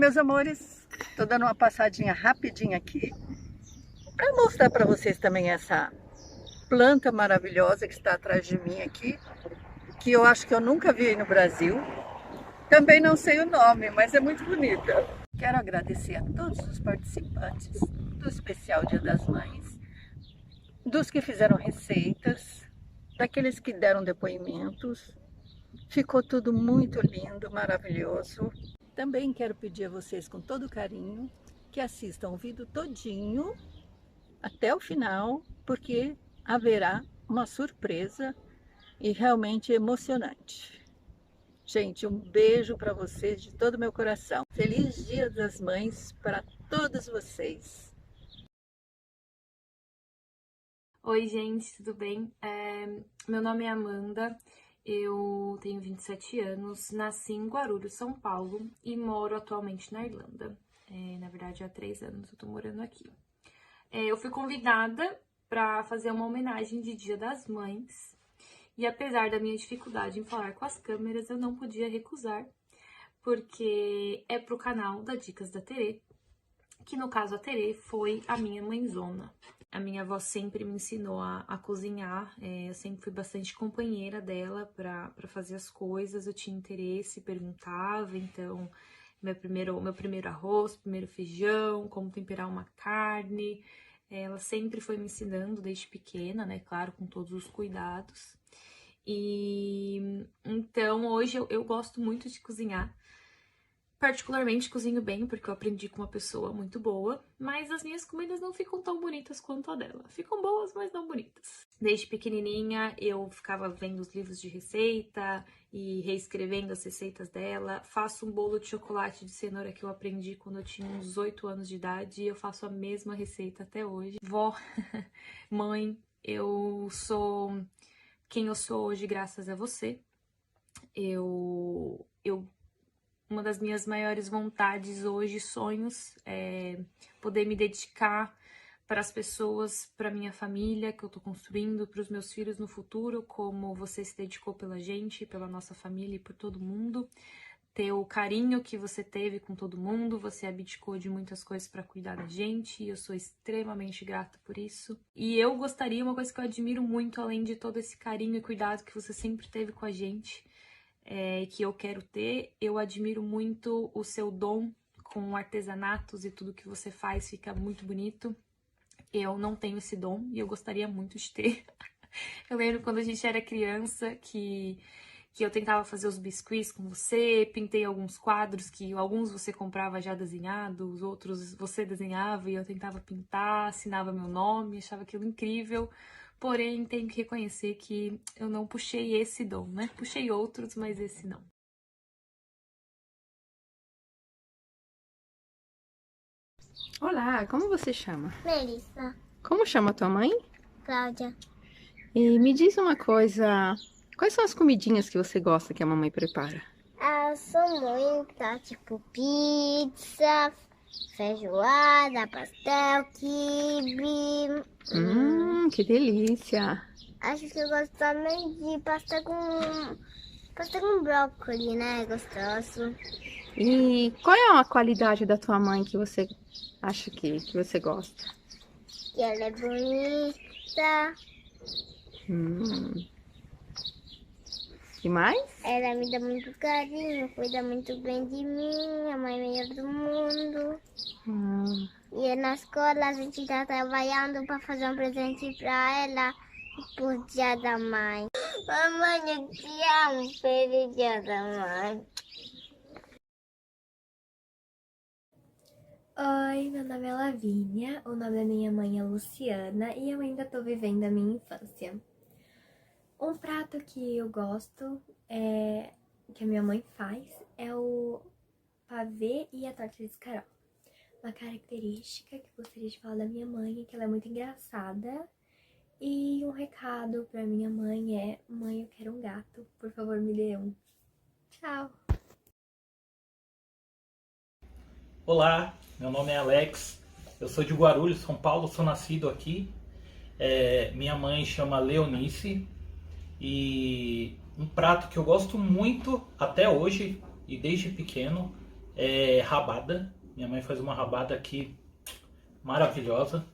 meus amores, tô dando uma passadinha rapidinha aqui para mostrar para vocês também essa planta maravilhosa que está atrás de mim aqui, que eu acho que eu nunca vi aí no Brasil. Também não sei o nome, mas é muito bonita. Quero agradecer a todos os participantes do especial Dia das Mães, dos que fizeram receitas, daqueles que deram depoimentos. Ficou tudo muito lindo, maravilhoso. Também quero pedir a vocês com todo carinho que assistam o vídeo todinho até o final, porque haverá uma surpresa e realmente emocionante. Gente, um beijo para vocês de todo o meu coração. Feliz Dia das Mães para todos vocês. Oi, gente, tudo bem? Meu nome é Amanda, eu tenho 27 anos, nasci em Guarulhos, São Paulo e moro atualmente na Irlanda. Na verdade, há 3 anos eu tô morando aqui. Eu fui convidada para fazer uma homenagem de Dia das Mães e apesar da minha dificuldade em falar com as câmeras, eu não podia recusar, porque é pro canal da Dicas da Terê, que no caso a Terê foi a minha mãezona. A minha avó sempre me ensinou a cozinhar, eu sempre fui bastante companheira dela para fazer as coisas, eu tinha interesse, perguntava, então meu primeiro arroz, primeiro feijão, como temperar uma carne, ela sempre foi me ensinando desde pequena, né, claro, com todos os cuidados. E então hoje eu gosto muito de cozinhar. Particularmente cozinho bem, porque eu aprendi com uma pessoa muito boa, mas as minhas comidas não ficam tão bonitas quanto a dela. Ficam boas, mas não bonitas. Desde pequenininha eu ficava vendo os livros de receita e reescrevendo as receitas dela. Faço um bolo de chocolate de cenoura que eu aprendi quando eu tinha uns 8 anos de idade e eu faço a mesma receita até hoje. Vó, mãe, eu sou quem eu sou hoje graças a você. Uma das minhas maiores vontades hoje, sonhos, é poder me dedicar para as pessoas, para minha família que eu tô construindo, para os meus filhos no futuro, como você se dedicou pela gente, pela nossa família e por todo mundo. Ter o carinho que você teve com todo mundo, você abdicou de muitas coisas para cuidar da gente e eu sou extremamente grata por isso. E eu gostaria, uma coisa que eu admiro muito, além de todo esse carinho e cuidado que você sempre teve com a gente, que eu quero ter, eu admiro muito o seu dom com artesanatos e tudo que você faz fica muito bonito. Eu não tenho esse dom e eu gostaria muito de ter. Eu lembro quando a gente era criança que eu tentava fazer os biscuits com você, pintei alguns quadros que alguns você comprava já desenhados, outros você desenhava e eu tentava pintar, assinava meu nome, achava aquilo incrível. Porém, tenho que reconhecer que eu não puxei esse dom, né? Puxei outros, mas esse não. Olá, como você chama? Melissa, Como chama tua mãe? Cláudia, E me diz uma coisa, quais são as comidinhas que você gosta que a mamãe prepara? são muitas, tipo pizza, feijoada, pastel, quibe. Que delícia! Acho que eu gosto também de pasta com brócolis, né? Gostoso. E qual é a qualidade da tua mãe que você acha que você gosta? E ela é bonita, Hum. E mais? ela me dá muito carinho, cuida muito bem de mim, a mãe melhor do mundo. Hum. E na escola a gente tá trabalhando para fazer um presente para ela por Dia da Mãe. Mamãe, eu te amo, feliz Dia da Mãe. Oi, meu nome é Lavínia, o nome da minha mãe é Luciana e eu ainda tô vivendo a minha infância. Um prato que eu gosto, que a minha mãe faz, é o pavê e a torta de escarol. Uma característica que eu gostaria de falar da minha mãe é que ela é muito engraçada. E um recado pra minha mãe é: mãe, eu quero um gato, por favor me dê um. Tchau! Olá, meu nome é Alex, eu sou de Guarulhos, São Paulo, sou nascido aqui. Minha mãe chama Leonice e um prato que eu gosto muito até hoje e desde pequeno rabada. Minha mãe faz uma rabada aqui maravilhosa.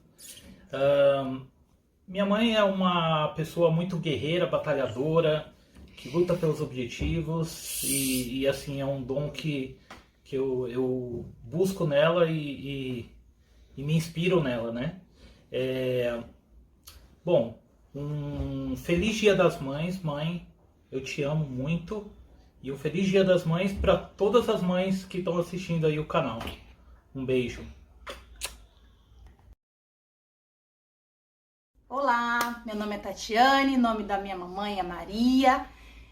Minha mãe é uma pessoa muito guerreira, batalhadora, que luta pelos objetivos e assim, é um dom que eu busco nela e me inspiro nela, né? Bom, um feliz Dia das Mães, mãe, eu te amo muito. E um feliz Dia das Mães para todas as mães que estão assistindo aí o canal. Um beijo. Olá, meu nome é Tatiane, nome da minha mamãe é Maria.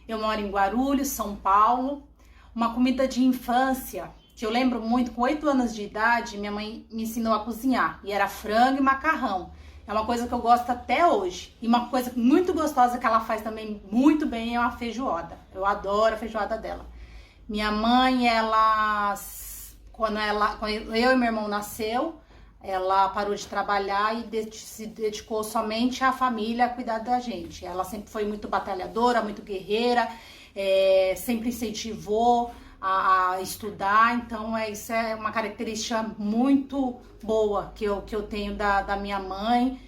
Eu moro em Guarulhos, São Paulo. Uma comida de infância que eu lembro muito, com 8 anos de idade, minha mãe me ensinou a cozinhar. E era frango e macarrão. É uma coisa que eu gosto até hoje. E uma coisa muito gostosa que ela faz também muito bem é uma feijoada. Eu adoro a feijoada dela. Minha mãe, quando eu e meu irmão nasceu, ela parou de trabalhar e se dedicou somente à família, a cuidar da gente. Ela sempre foi muito batalhadora, muito guerreira, sempre incentivou a estudar. Então, isso é uma característica muito boa que eu tenho da minha mãe,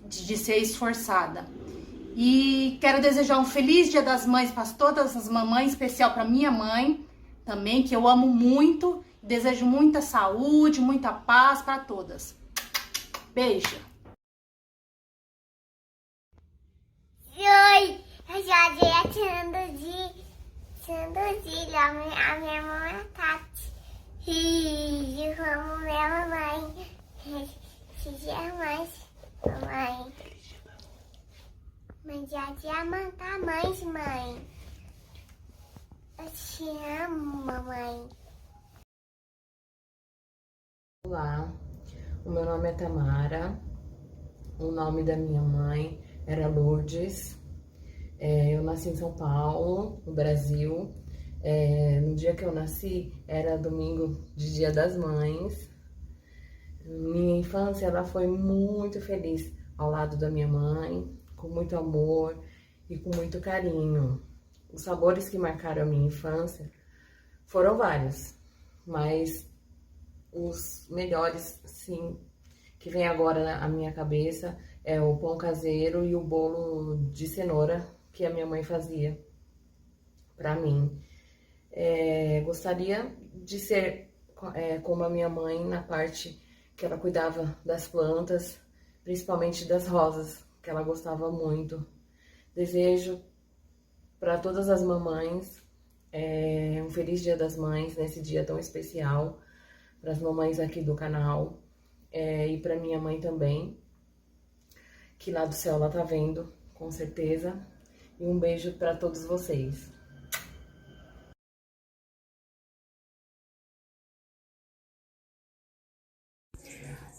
de ser esforçada. E quero desejar um feliz Dia das Mães para todas as mamães, especial para minha mãe também, que eu amo muito. Desejo muita saúde, muita paz para todas. Beijo! Oi, eu já dei a minha mãe é Tati. E eu amo minha mamãe. Feliz dia mais, mamãe. Mas já da mãe. Eu te amo, mamãe. Olá, o meu nome é Tamara, o nome da minha mãe era Lourdes, eu nasci em São Paulo, no Brasil. No dia que eu nasci era domingo de Dia das Mães. Minha infância ela foi muito feliz ao lado da minha mãe, com muito amor e com muito carinho. Os sabores que marcaram a minha infância foram vários, mas os melhores, sim, que vem agora à minha cabeça é o pão caseiro e o bolo de cenoura que a minha mãe fazia para mim. Gostaria de ser como a minha mãe na parte que ela cuidava das plantas, principalmente das rosas, que ela gostava muito. Desejo para todas as mamães um feliz Dia das Mães nesse dia tão especial, para as mamães aqui do canal e para minha mãe também, que lá do céu ela tá vendo, com certeza. E um beijo para todos vocês.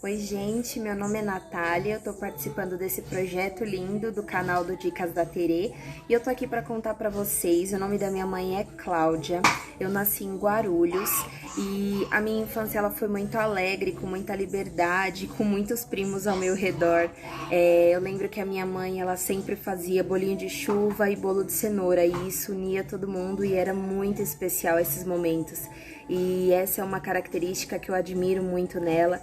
Oi gente, meu nome é Natália, eu tô participando desse projeto lindo do canal do Dicas da Terê e eu tô aqui para contar para vocês. O nome da minha mãe é Cláudia, eu nasci em Guarulhos e a minha infância ela foi muito alegre, com muita liberdade, com muitos primos ao meu redor. Eu lembro que a minha mãe ela sempre fazia bolinho de chuva e bolo de cenoura e isso unia todo mundo e era muito especial esses momentos. E essa é uma característica que eu admiro muito nela.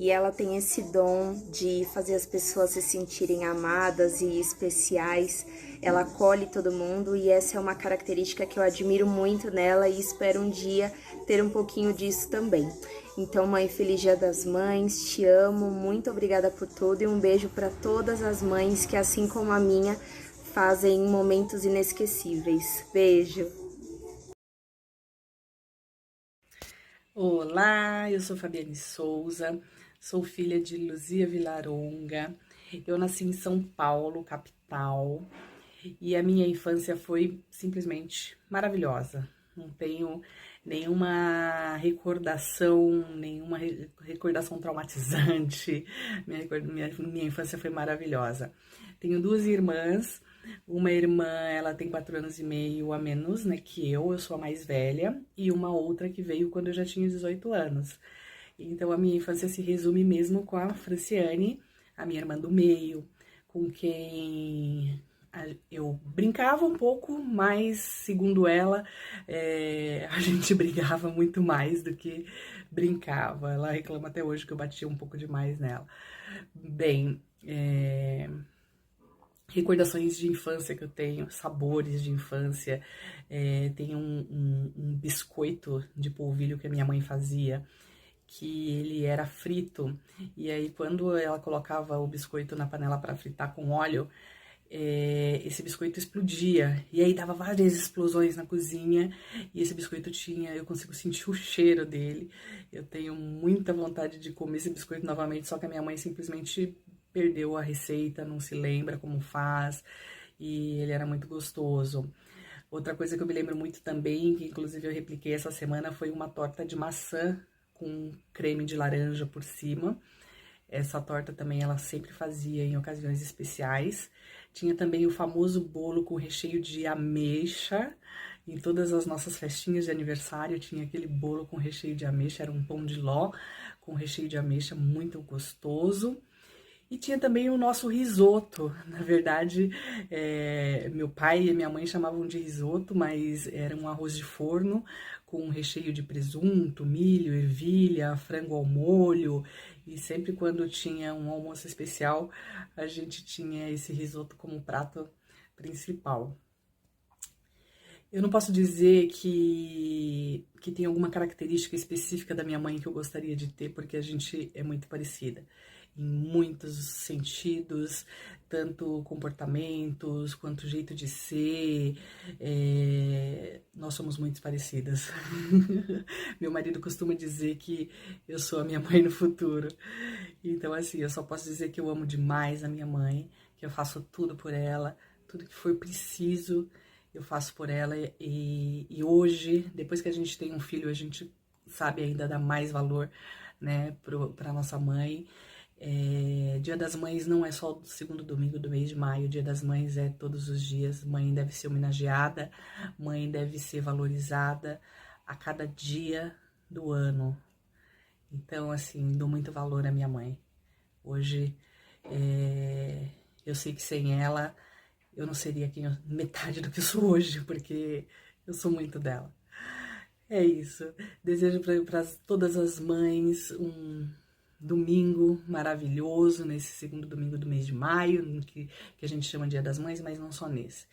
E ela tem esse dom de fazer as pessoas se sentirem amadas e especiais. Ela acolhe todo mundo e essa é uma característica que eu admiro muito nela e espero um dia ter um pouquinho disso também. Então, mãe, feliz Dia das Mães, te amo, muito obrigada por tudo e um beijo para todas as mães que, assim como a minha, fazem momentos inesquecíveis. Beijo! Olá, eu sou Fabiane Souza, sou filha de Luzia Vilaronga, eu nasci em São Paulo, capital, e a minha infância foi simplesmente maravilhosa. Não tenho nenhuma recordação traumatizante, minha infância foi maravilhosa. Tenho 2 irmãs. Uma irmã, ela tem 4 anos e meio a menos, né, que eu sou a mais velha, e uma outra que veio quando eu já tinha 18 anos. Então, a minha infância se resume mesmo com a Franciane, a minha irmã do meio, com quem eu brincava um pouco, mas, segundo ela, a gente brigava muito mais do que brincava. Ela reclama até hoje que eu batia um pouco demais nela. Bem, recordações de infância que eu tenho, sabores de infância. Tem um biscoito de polvilho que a minha mãe fazia, que ele era frito, e aí quando ela colocava o biscoito na panela para fritar com óleo, esse biscoito explodia, e aí dava várias explosões na cozinha, e esse biscoito eu consigo sentir o cheiro dele. Eu tenho muita vontade de comer esse biscoito novamente, só que a minha mãe simplesmente perdeu a receita, não se lembra como faz, e ele era muito gostoso. Outra coisa que eu me lembro muito também, que inclusive eu repliquei essa semana, foi uma torta de maçã com creme de laranja por cima. Essa torta também ela sempre fazia em ocasiões especiais. Tinha também o famoso bolo com recheio de ameixa. Em todas as nossas festinhas de aniversário tinha aquele bolo com recheio de ameixa, era um pão de ló com recheio de ameixa muito gostoso. E tinha também o nosso risoto. Na verdade, meu pai e minha mãe chamavam de risoto, mas era um arroz de forno com um recheio de presunto, milho, ervilha, frango ao molho. E sempre quando tinha um almoço especial, a gente tinha esse risoto como prato principal. Eu não posso dizer que tem alguma característica específica da minha mãe que eu gostaria de ter, porque a gente é muito parecida em muitos sentidos, tanto comportamentos quanto jeito de ser. Nós somos muito parecidas. Meu marido costuma dizer que eu sou a minha mãe no futuro. Então, assim, eu só posso dizer que eu amo demais a minha mãe, que eu faço tudo por ela, tudo que for preciso eu faço por ela. E hoje, depois que a gente tem um filho, a gente sabe ainda dar mais valor, né, para nossa mãe. Dia das Mães não é só o segundo domingo do mês de maio, Dia das Mães é todos os dias. Mãe deve ser homenageada, mãe deve ser valorizada a cada dia do ano. Então, assim, dou muito valor à minha mãe. Hoje, eu sei que sem ela, eu não seria metade do que eu sou hoje, porque eu sou muito dela. É isso. Desejo para todas as mães um domingo maravilhoso, nesse segundo domingo do mês de maio, que a gente chama Dia das Mães, mas não só nesse.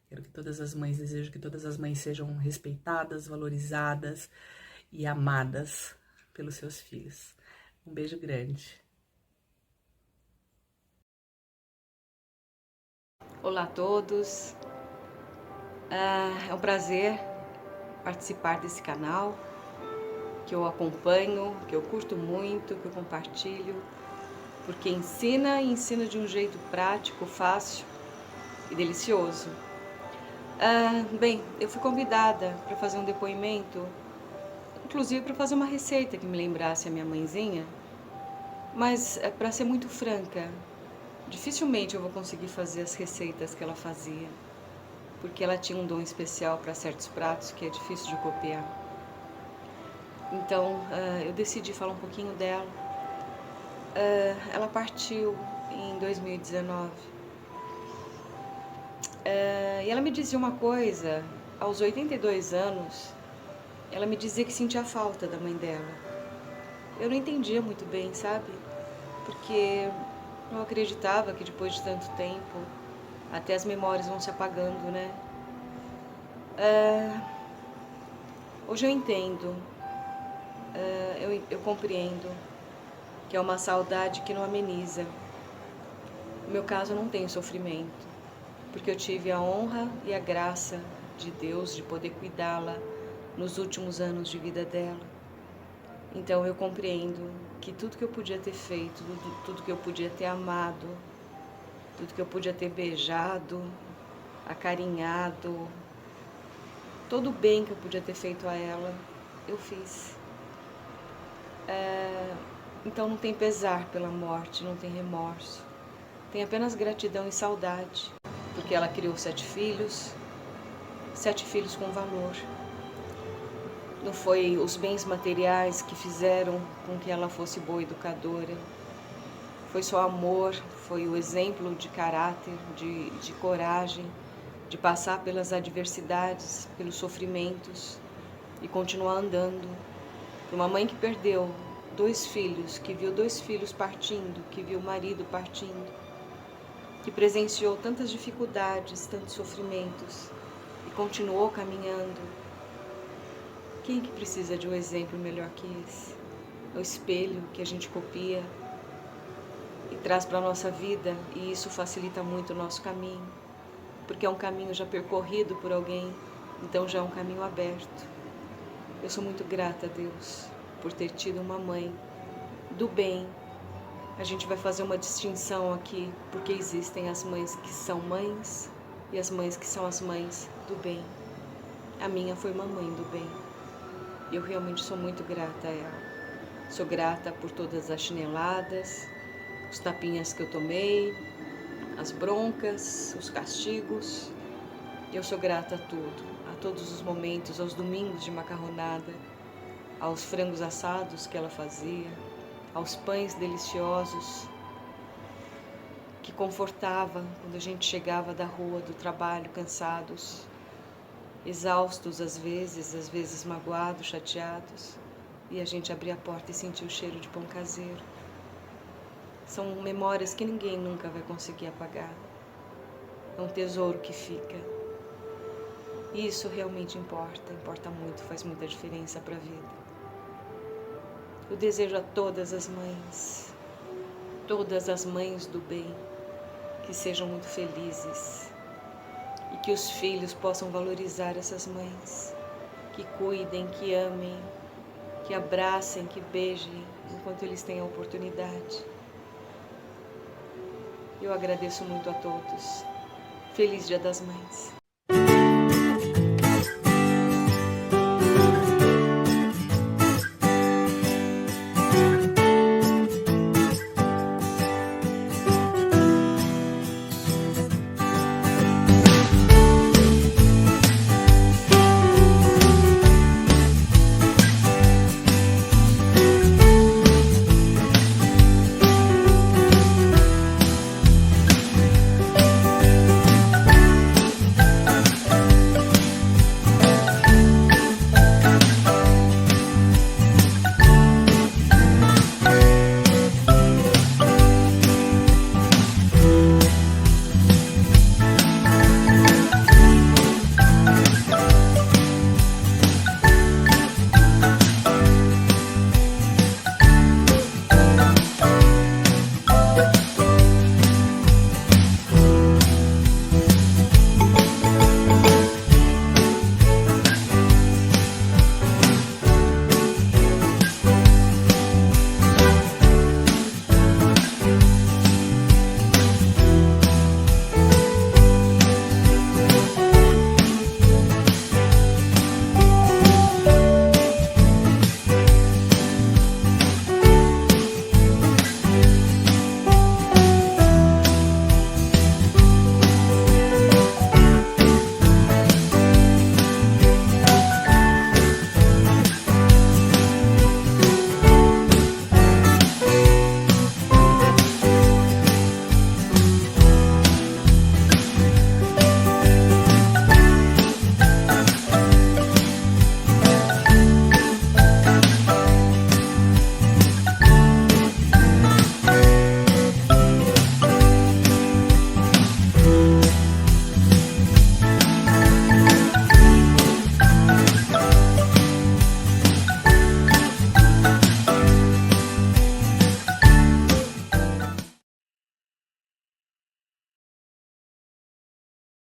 Quero que desejo que todas as mães sejam respeitadas, valorizadas e amadas pelos seus filhos. Um beijo grande. Olá a todos. É um prazer participar desse canal, que eu acompanho, que eu curto muito, que eu compartilho, porque ensina e ensina de um jeito prático, fácil e delicioso. Bem, eu fui convidada para fazer um depoimento, inclusive para fazer uma receita que me lembrasse a minha mãezinha, mas para ser muito franca, dificilmente eu vou conseguir fazer as receitas que ela fazia, porque ela tinha um dom especial para certos pratos que é difícil de copiar. Então, eu decidi falar um pouquinho dela. Ela partiu em 2019. E ela me dizia uma coisa, aos 82 anos, ela me dizia que sentia falta da mãe dela. Eu não entendia muito bem, sabe? Porque eu acreditava que depois de tanto tempo, até as memórias vão se apagando, né? Hoje eu entendo. Eu compreendo que é uma saudade que não ameniza. No meu caso, eu não tenho sofrimento, porque eu tive a honra e a graça de Deus de poder cuidá-la nos últimos anos de vida dela. Então eu compreendo que tudo que eu podia ter feito, tudo que eu podia ter amado, tudo que eu podia ter beijado, acarinhado, todo o bem que eu podia ter feito a ela, eu fiz. Então não tem pesar pela morte, não tem remorso. Tem apenas gratidão e saudade, porque ela criou 7 filhos com valor. Não foi os bens materiais que fizeram com que ela fosse boa educadora. Foi só amor, foi o exemplo de caráter, de coragem, de passar pelas adversidades, pelos sofrimentos e continuar andando. Uma mãe que perdeu 2 filhos, que viu 2 filhos partindo, que viu o marido partindo, que presenciou tantas dificuldades, tantos sofrimentos e continuou caminhando. Quem que precisa de um exemplo melhor que esse? É o espelho que a gente copia e traz para a nossa vida, e isso facilita muito o nosso caminho, porque é um caminho já percorrido por alguém, então já é um caminho aberto. Eu sou muito grata a Deus por ter tido uma mãe do bem. A gente vai fazer uma distinção aqui, porque existem as mães que são mães e as mães que são as mães do bem. A minha foi uma mãe do bem. E eu realmente sou muito grata a ela. Sou grata por todas as chineladas, os tapinhas que eu tomei, as broncas, os castigos. Eu sou grata a tudo, a todos os momentos, aos domingos de macarronada, aos frangos assados que ela fazia, aos pães deliciosos que confortavam quando a gente chegava da rua, do trabalho, cansados, exaustos às vezes magoados, chateados, e a gente abria a porta e sentia o cheiro de pão caseiro. São memórias que ninguém nunca vai conseguir apagar. É um tesouro que fica. E isso realmente importa muito, faz muita diferença para a vida. Eu desejo a todas as mães do bem, que sejam muito felizes e que os filhos possam valorizar essas mães, que cuidem, que amem, que abracem, que beijem enquanto eles têm a oportunidade. Eu agradeço muito a todos. Feliz Dia das Mães.